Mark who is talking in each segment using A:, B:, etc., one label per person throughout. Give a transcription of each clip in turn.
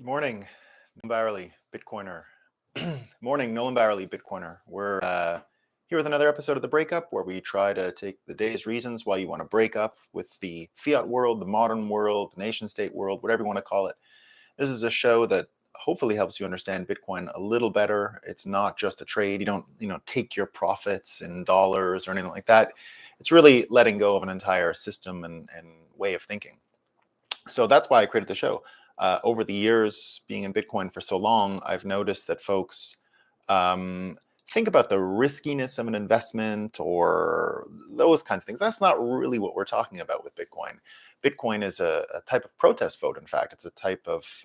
A: Good morning, Nolan Barley, Bitcoiner. Morning, Nolan Barley, Bitcoiner. We're here with another episode of The Breakup, where we try to take the day's reasons why you want to break up with the fiat world, the modern world, the nation state world, whatever you want to call it. This is a show that hopefully helps you understand Bitcoin a little better. It's not just a trade. You don't, take your profits in dollars or anything like that. It's really letting go of an entire system and way of thinking. So that's why I created the show. Over the years, being in Bitcoin for so long, I've noticed that folks think about the riskiness of an investment or those kinds of things. That's not really what we're talking about with Bitcoin. Bitcoin is a type of protest vote. In fact, it's a type of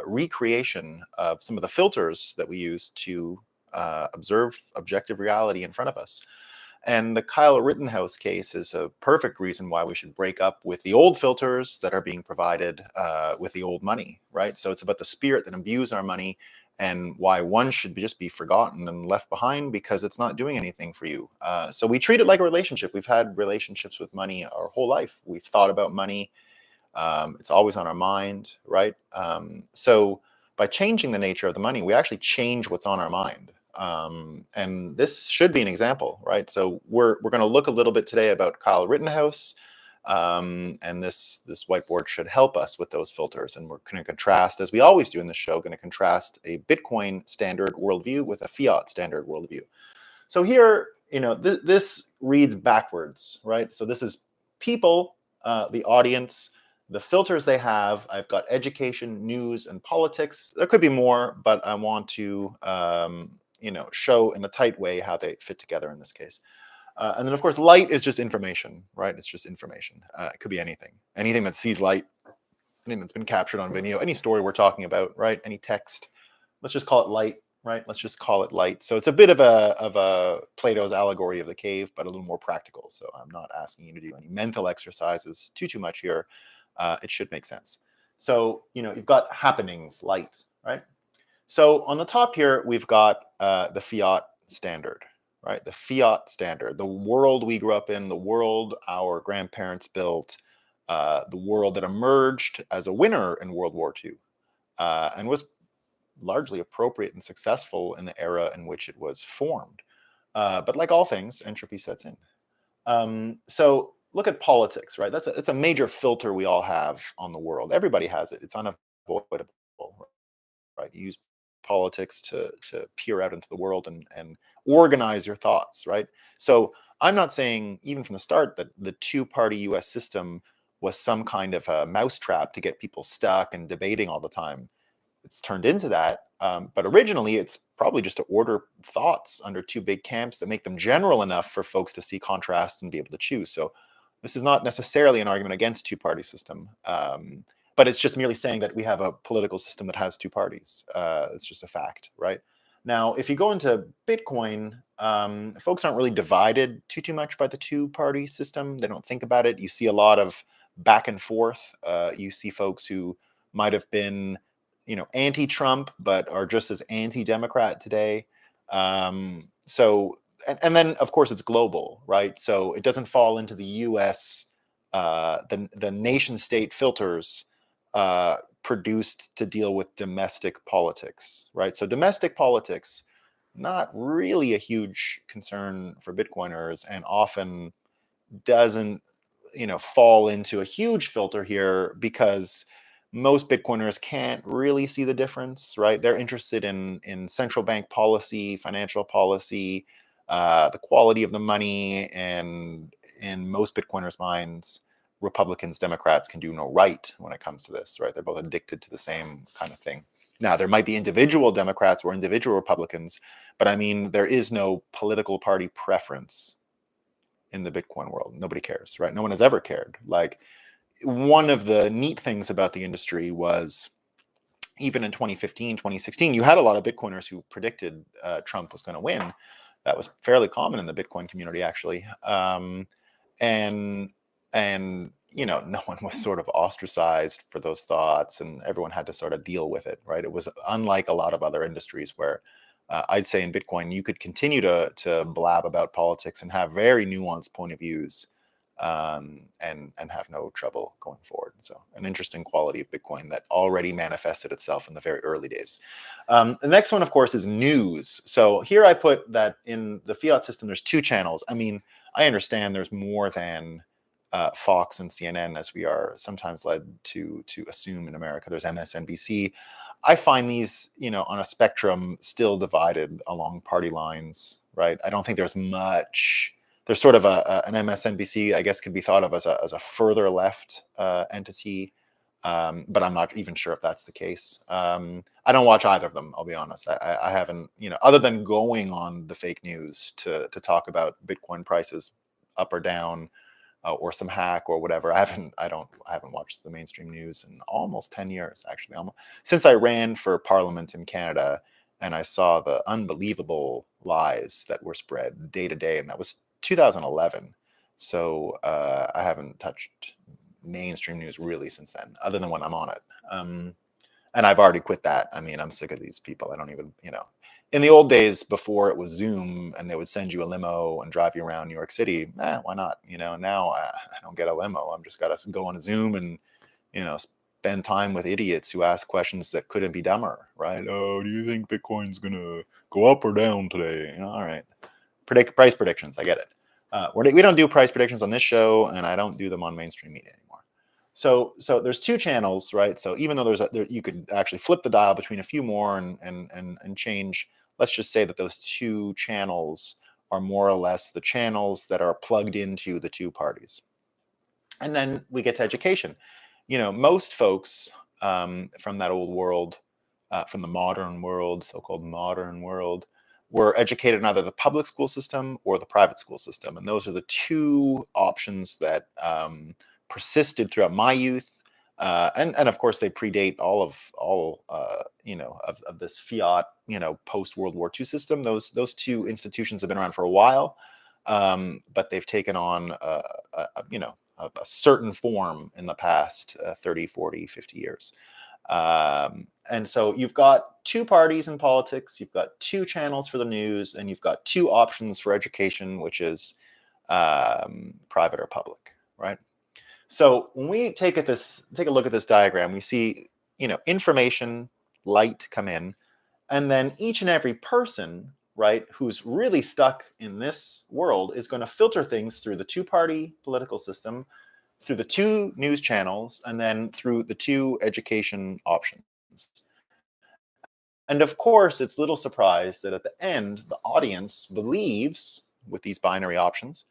A: recreation of some of the filters that we use to observe objective reality in front of us. And the Kyle Rittenhouse case is a perfect reason why we should break up with the old filters that are being provided with the old money, right? So it's about the spirit that imbues our money and why one should just be forgotten and left behind because it's not doing anything for you. So we treat it like a relationship. We've had relationships with money our whole life. We've thought about money. It's always on our mind, right? So by changing the nature of the money, we actually change what's on our mind. And this should be an example, right? So we're going to look a little bit today about Kyle Rittenhouse, and this whiteboard should help us with those filters. And we're going to contrast, as we always do in this show, going to contrast a Bitcoin standard worldview with a fiat standard worldview. So here, this reads backwards, right? So this is people, the audience, the filters they have. I've got education, news, and politics. There could be more, but I want to show in a tight way how they fit together in this case. And then, of course, light is just information, right? It's just information. It could be anything that sees light, anything that's been captured on video, any story we're talking about, right? Any text. Let's just call it light, right? Let's just call it light. So it's a bit of a Plato's allegory of the cave, but a little more practical. So I'm not asking you to do any mental exercises too much here. It should make sense. So, you've got happenings, light, right? So on the top here, we've got the fiat standard, right? The fiat standard, the world we grew up in, the world our grandparents built, the world that emerged as a winner in World War II, and was largely appropriate and successful in the era in which it was formed. But like all things, entropy sets in. So look at politics, right? It's a major filter we all have on the world. Everybody has it. It's unavoidable, right? You use politics to peer out into the world and organize your thoughts, right? So I'm not saying, even from the start, that the two-party US system was some kind of a mousetrap to get people stuck and debating all the time. It's turned into that. But originally, it's probably just to order thoughts under two big camps that make them general enough for folks to see contrast and be able to choose. So this is not necessarily an argument against two-party system. But it's just merely saying that we have a political system that has two parties. It's just a fact, right? Now, if you go into Bitcoin, folks aren't really divided too much by the two-party system. They don't think about it. You see a lot of back and forth. You see folks who might have been, anti-Trump, but are just as anti-Democrat today. So, and then of course it's global, right? So it doesn't fall into the U.S. The nation state filters produced to deal with domestic politics, right? So domestic politics, not really a huge concern for Bitcoiners, and often doesn't, fall into a huge filter here because most Bitcoiners can't really see the difference, right? They're interested in central bank policy, financial policy, the quality of the money, and in most Bitcoiners' minds, Republicans, Democrats can do no right when it comes to this, right? They're both addicted to the same kind of thing. Now, there might be individual Democrats or individual Republicans, but I mean, there is no political party preference in the Bitcoin world. Nobody cares, right? No one has ever cared. Like, one of the neat things about the industry was, even in 2015, 2016, you had a lot of Bitcoiners who predicted Trump was going to win. That was fairly common in the Bitcoin community, actually. And no one was sort of ostracized for those thoughts, and everyone had to sort of deal with it, right? It was unlike a lot of other industries where I'd say in Bitcoin, you could continue to blab about politics and have very nuanced point of views and have no trouble going forward. So an interesting quality of Bitcoin that already manifested itself in the very early days. The next one, of course, is news. So here I put that in the fiat system, there's two channels. I mean, I understand there's more than Fox and CNN, as we are sometimes led to assume in America. There's MSNBC. I find these, on a spectrum, still divided along party lines, right? I don't think there's much. There's sort of an MSNBC, I guess, could be thought of as a further left entity, but I'm not even sure if that's the case. I don't watch either of them, I'll be honest. I haven't, other than going on the fake news to talk about Bitcoin prices up or down, or some hack or whatever. I haven't watched the mainstream news in almost 10 years, actually, since I ran for Parliament in Canada, and I saw the unbelievable lies that were spread day to day, and that was 2011. So I haven't touched mainstream news really since then, other than when I'm on it. And I've already quit that. I mean, I'm sick of these people. I don't even, in the old days before it was Zoom and they would send you a limo and drive you around New York City, why not? Now I don't get a limo. I'm just got to go on a Zoom and, spend time with idiots who ask questions that couldn't be dumber, right? Oh, do you think Bitcoin's going to go up or down today? All right. Price predictions. I get it. We don't do price predictions on this show, and I don't do them on mainstream media anymore. So there's two channels, right? So even though you could actually flip the dial between a few more and change. Let's just say that those two channels are more or less the channels that are plugged into the two parties. And then we get to education. Most folks from that old world, from the modern world, so-called modern world, were educated in either the public school system or the private school system. And those are the two options that persisted throughout my youth. And of course, they predate all of this fiat, post World War II system. Those two institutions have been around for a while, but they've taken on a certain form in the past 30, 40, 50 years. And so you've got two parties in politics, you've got two channels for the news, and you've got two options for education, which is private or public, right? So when we take a look at this diagram, we see, information, light come in, and then each and every person, right, who's really stuck in this world is going to filter things through the two-party political system, through the two news channels, and then through the two education options. And of course, it's little surprise that at the end, the audience believes, with these binary options,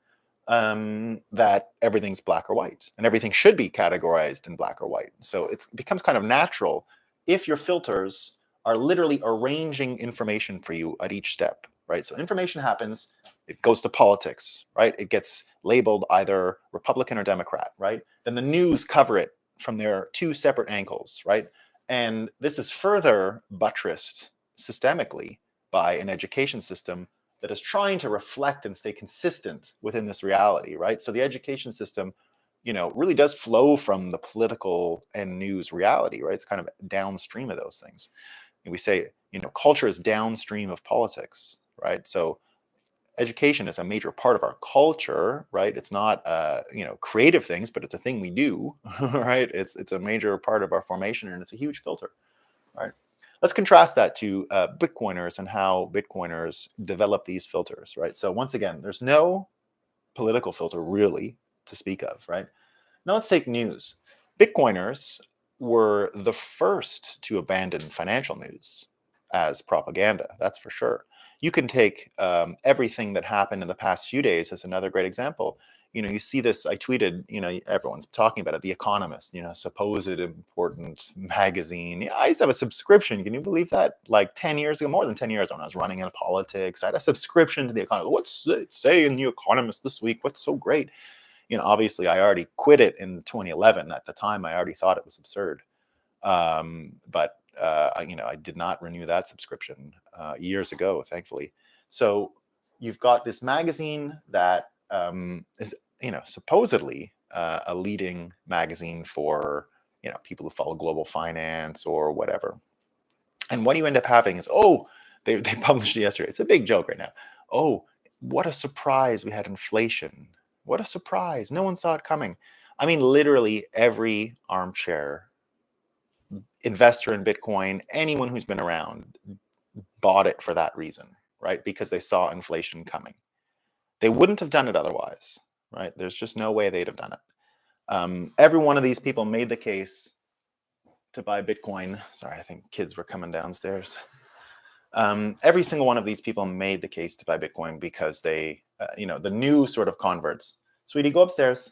A: that everything's black or white, and everything should be categorized in black or white. So it becomes kind of natural if your filters are literally arranging information for you at each step, right? So information happens, it goes to politics, right? It gets labeled either Republican or Democrat, right? Then the news cover it from their two separate angles, right? And this is further buttressed systemically by an education system that is trying to reflect and stay consistent within this reality, right? So the education system, really does flow from the political and news reality, right? It's kind of downstream of those things. And we say, culture is downstream of politics, right? So education is a major part of our culture, right? It's not, creative things, but it's a thing we do, right? It's a major part of our formation, and it's a huge filter, right? Let's contrast that to Bitcoiners and how Bitcoiners develop these filters, right? So once again, there's no political filter really to speak of, right? Now let's take news. Bitcoiners were the first to abandon financial news as propaganda, that's for sure. You can take everything that happened in the past few days as another great example. You see this, I tweeted, everyone's talking about it, The Economist, supposed important magazine. I used to have a subscription. Can you believe that? Like 10 years ago, more than 10 years when I was running in politics, I had a subscription to The Economist. What's it say in The Economist this week? What's so great? Obviously I already quit it in 2011. At the time, I already thought it was absurd. But I did not renew that subscription years ago, thankfully. So you've got this magazine that is, supposedly a leading magazine for, people who follow global finance or whatever. And what you end up having is, they published it yesterday. It's a big joke right now. Oh, what a surprise. We had inflation. What a surprise. No one saw it coming. I mean, literally every armchair investor in Bitcoin, anyone who's been around, bought it for that reason, right? Because they saw inflation coming. They wouldn't have done it otherwise, right? There's just no way they'd have done it. Every one of these people made the case to buy Bitcoin. Sorry, I think kids were coming downstairs. Every single one of these people made the case to buy Bitcoin because they, the new sort of converts. Sweetie, go upstairs.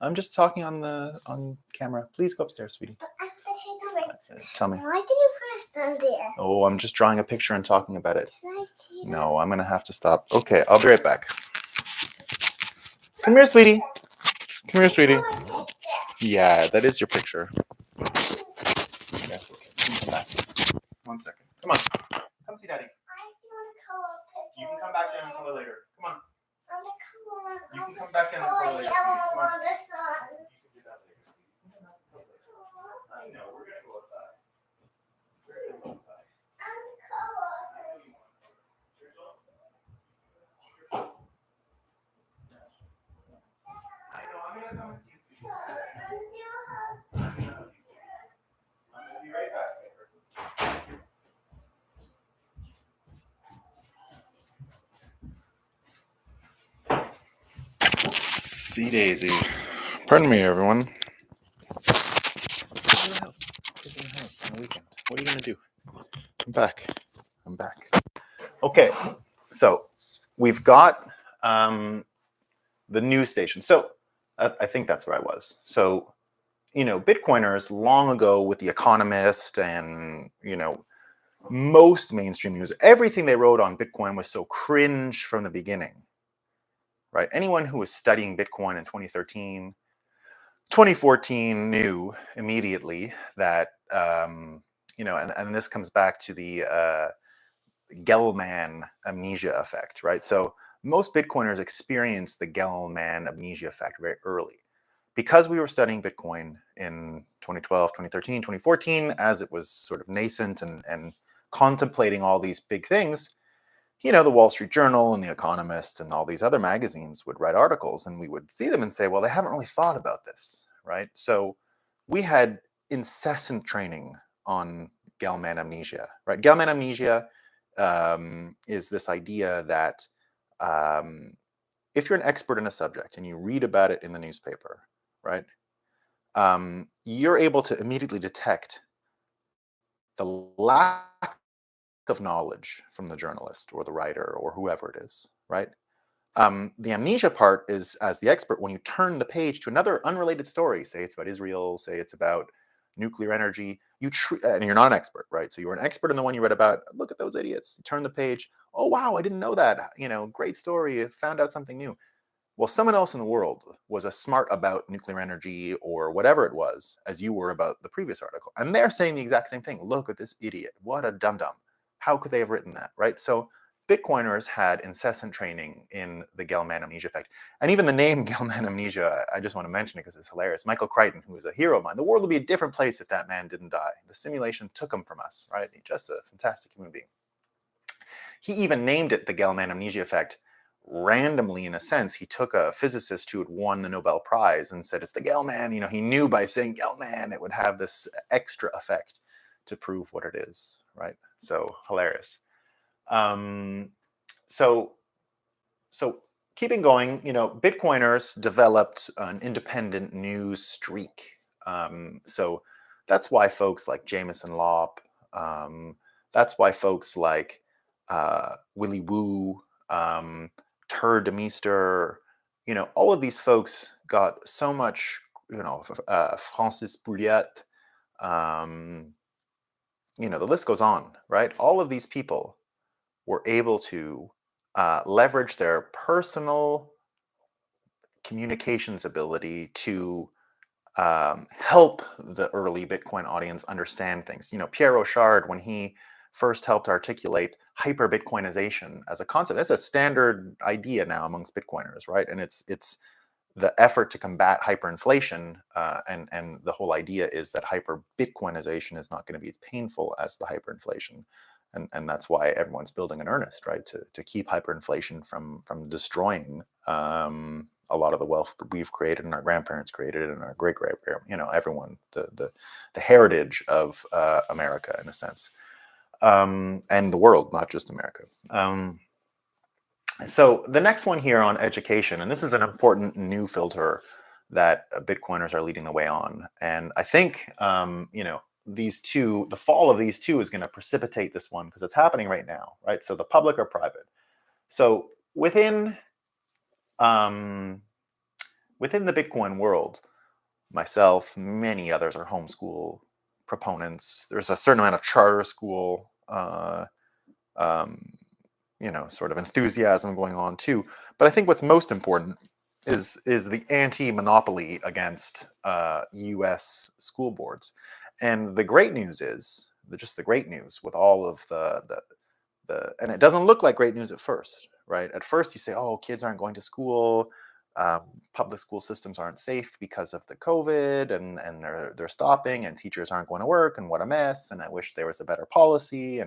A: I'm just talking on camera. Please go upstairs, sweetie. Tell me.
B: Why did you press down there?
A: Oh, I'm just drawing a picture and talking about it.
B: Can I see that?
A: No, I'm going to have to stop. Okay, I'll be right back. Come here, sweetie. Come here, sweetie. Yeah, that is your picture. Okay, come back. 1 second. Come on. Come see Daddy.
B: I want to color a picture.
A: You can come back down and color later. Come on.
B: I want to color.
A: You can come back down and color later. Come on.
B: The sun.
A: You can do that later. I know, we're going to go outside. We're going to go outside.
B: I'm color.
A: I know, I'm going to come and see you, sweetie.
B: I'm
A: I'm going to be right back, Snicker. See Daisy. Pardon me, everyone. Get in the house. Get in the house on the weekend. What are you going to do? I'm back. I'm back. Okay, so we've got the news station. So I think that's where I was. So, Bitcoiners long ago with The Economist and, most mainstream news, everything they wrote on Bitcoin was so cringe from the beginning, right? Anyone who was studying Bitcoin in 2013, 2014 knew immediately that, and this comes back to the Gelman amnesia effect, right? So most Bitcoiners experienced the Gelman amnesia effect very early. Because we were studying Bitcoin in 2012, 2013, 2014, as it was sort of nascent and contemplating all these big things, the Wall Street Journal and The Economist and all these other magazines would write articles, and we would see them and say, well, they haven't really thought about this, right? So we had incessant training on Gelman amnesia, right? Gelman amnesia is this idea that if you're an expert in a subject and you read about it in the newspaper, right, you're able to immediately detect the lack of knowledge from the journalist or the writer or whoever it is, right? The amnesia part is, as the expert, when you turn the page to another unrelated story, say it's about Israel, say it's about nuclear energy, and you're not an expert, right? So you were an expert in the one you read about. Look at those idiots. You turn the page. Oh, wow, I didn't know that. Great story. I found out something new. Well, someone else in the world was as smart about nuclear energy or whatever it was as you were about the previous article. And they're saying the exact same thing. Look at this idiot. What a dum-dum. How could they have written that, right? So Bitcoiners had incessant training in the Gelman amnesia effect. And even the name Gelman amnesia, I just want to mention it because it's hilarious. Michael Crichton, who is a hero of mine, the world would be a different place if that man didn't die. The simulation took him from us, right? He's just a fantastic human being. He even named it the Gelman amnesia effect randomly. In a sense, he took a physicist who had won the Nobel Prize and said, it's the Gelman. He knew by saying Gelman, it would have this extra effect to prove what it is, right? So hilarious. So keeping going, Bitcoiners developed an independent news streak. So that's why folks like Jameson Lopp, that's why folks like Willy Woo, Tur de Meester, all of these folks got so much, Francis Pouliot, the list goes on, right? All of these people were able to leverage their personal communications ability to help the early Bitcoin audience understand things. Pierre Rochard, when he first helped articulate hyper-Bitcoinization as a concept, it's a standard idea now amongst Bitcoiners, right? And it's the effort to combat hyperinflation, and the whole idea is that hyper-Bitcoinization is not going to be as painful as the hyperinflation. and that's why everyone's building in earnest, right? To keep hyperinflation from destroying a lot of the wealth that we've created and our grandparents created and our great everyone, the heritage of America in a sense, and the world, not just America. So the next one here on education, and this is an important new filter that Bitcoiners are leading the way on, and I think these two, the fall of these two is going to precipitate this one because it's happening right now, right? So the public or private. So within the Bitcoin world, myself, many others are homeschool proponents. There's a certain amount of charter school, sort of enthusiasm going on too. But I think what's most important is the anti-monopoly against U.S. school boards. And the great news is, just the great news with all of and it doesn't look like great news at first, right? At first you say, oh, kids aren't going to school, public school systems aren't safe because of the COVID, and they're stopping, and teachers aren't going to work, and what a mess, and I wish there was a better policy.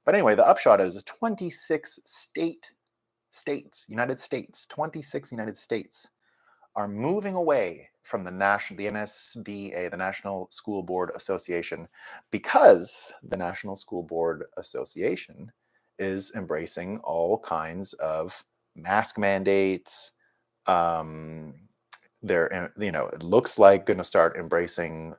A: But anyway, the upshot is 26 United States, 26 United States are moving away from the NSBA, the National School Board Association, because the National School Board Association is embracing all kinds of mask mandates. They're, it looks like going to start embracing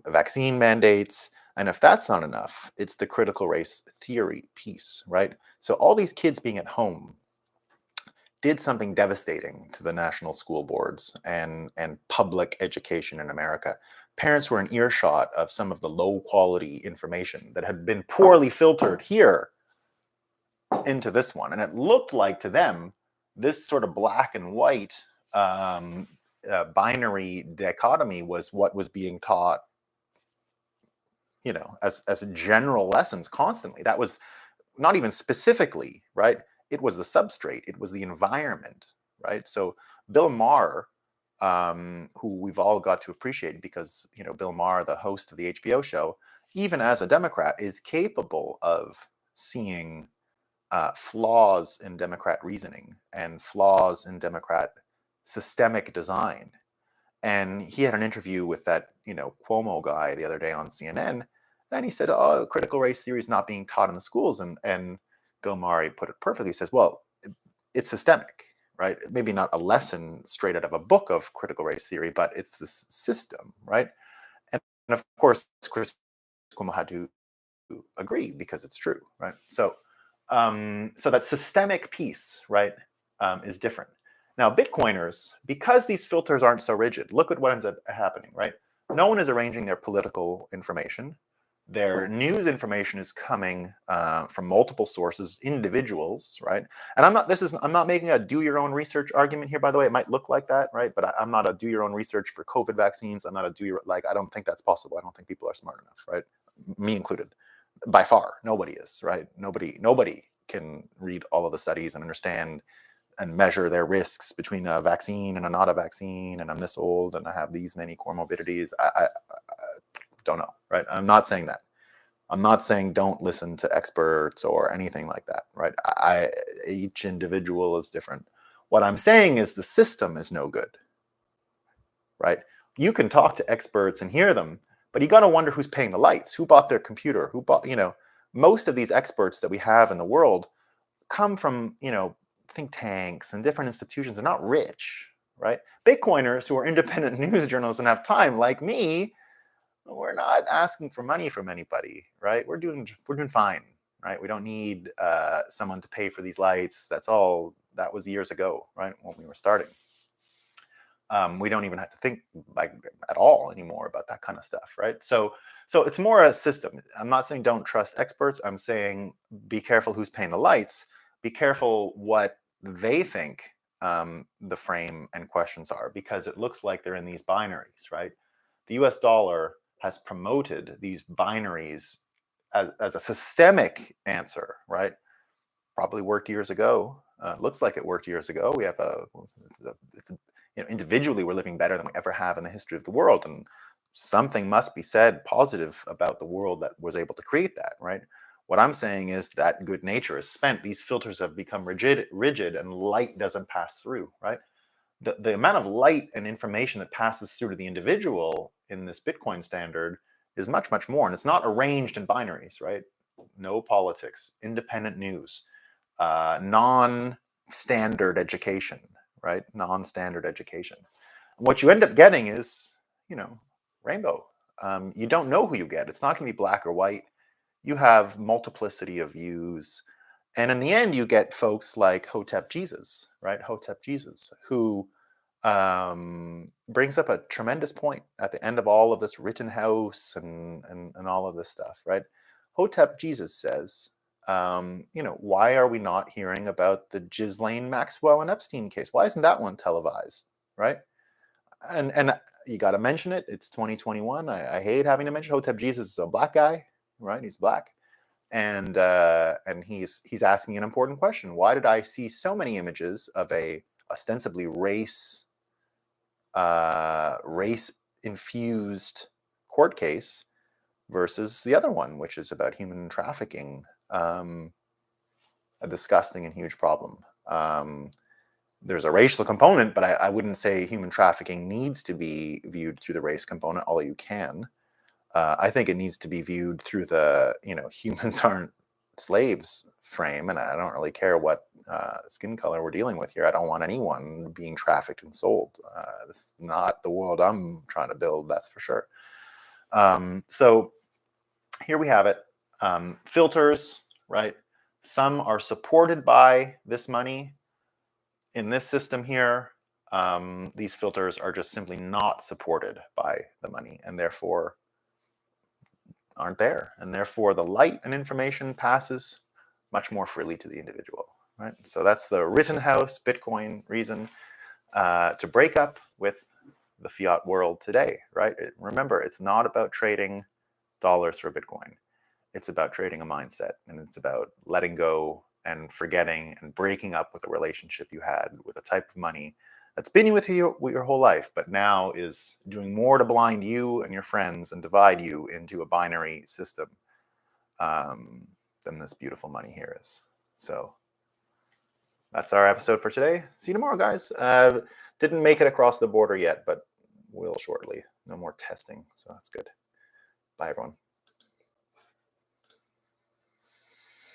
A: vaccine mandates. And if that's not enough, it's the critical race theory piece, right? So all these kids being at home did something devastating to the national school boards and public education in America. Parents were in earshot of some of the low quality information that had been poorly filtered here into this one. And it looked like to them, this sort of black and white binary dichotomy was what was being taught, as general lessons constantly. That was not even specifically, right? It was the substrate, it was the environment, right? So Bill Maher, who we've all got to appreciate because, Bill Maher, the host of the HBO show, even as a Democrat, is capable of seeing flaws in Democrat reasoning and flaws in Democrat systemic design. And he had an interview with that, Cuomo guy the other day on CNN, and he said, "Oh, critical race theory is not being taught in the schools." And Bill Maher put it perfectly. He says, "Well, it's systemic, right? Maybe not a lesson straight out of a book of critical race theory, but it's this system, right?" And of course, Chris Cuomo had to agree because it's true, right? So, so that systemic piece, right, is different. Now, Bitcoiners, because these filters aren't so rigid, look at what ends up happening, right? No one is arranging their political information. Their news information is coming from multiple sources, individuals, right? And I'm not making a do your own research argument here, by the way. It might look like that, right? But I'm not a do your own research for COVID vaccines. I'm not a I don't think that's possible. I don't think people are smart enough, right? Me included. By far, nobody is, right? Nobody can read all of the studies and understand and measure their risks between a vaccine and a not a vaccine, and I'm this old and I have these many comorbidities. I don't know, right? I'm not saying that. I'm not saying don't listen to experts or anything like that, right? Each individual is different. What I'm saying is the system is no good, right? You can talk to experts and hear them, but you got to wonder who's paying the lights, who bought their computer, who bought, most of these experts that we have in the world come from, think tanks and different institutions. They're not rich, right? Bitcoiners who are independent news journalists and have time, like me, we're not asking for money from anybody, right? We're doing fine, right? We don't need someone to pay for these lights. That was years ago, right? When we were starting. We don't even have to think at all anymore about that kind of stuff, right? So it's more a system. I'm not saying don't trust experts. I'm saying be careful who's paying the lights. Be careful what they think the frame and questions are, because it looks like they're in these binaries, right? The US dollar has promoted these binaries as a systemic answer, right? Probably worked years ago. Looks like it worked years ago. We have individually we're living better than we ever have in the history of the world, and something must be said positive about the world that was able to create that, right? What I'm saying is that good nature is spent. These filters have become rigid, and light doesn't pass through, right? The amount of light and information that passes through to the individual in this Bitcoin standard is much, much more. And it's not arranged in binaries, right? No politics, independent news, non-standard education, right? Non-standard education. What you end up getting is, rainbow. You don't know who you get. It's not going to be black or white. You have multiplicity of views. And in the end, you get folks like Hotep Jesus, right? Hotep Jesus, who brings up a tremendous point at the end of all of this Rittenhouse and all of this stuff, right? Hotep Jesus says, why are we not hearing about the Ghislaine Maxwell and Epstein case? Why isn't that one televised, right? And you got to mention it. It's 2021. I hate having to mention Hotep Jesus is a black guy, right? He's black, and he's asking an important question. Why did I see so many images of a ostensibly race infused court case versus the other one, which is about human trafficking, a disgusting and huge problem. There's a racial component, but I wouldn't say human trafficking needs to be viewed through the race component, although you can. I think it needs to be viewed through the, humans aren't slaves frame, and I don't really care what skin color we're dealing with here. I don't want anyone being trafficked and sold. This is not the world I'm trying to build, that's for sure. So here we have it. Filters, right? Some are supported by this money. In this system here, these filters are just simply not supported by the money, and therefore aren't there. And therefore the light and information passes much more freely to the individual, right? So that's the Rittenhouse Bitcoin reason to break up with the fiat world today, right? Remember, it's not about trading dollars for Bitcoin. It's about trading a mindset, and it's about letting go and forgetting and breaking up with the relationship you had with a type of money that's been with you your whole life, but now is doing more to blind you and your friends and divide you into a binary system than this beautiful money here is. So that's our episode for today. See you tomorrow, guys. Didn't make it across the border yet, but will shortly. No more testing, so that's good. Bye, everyone.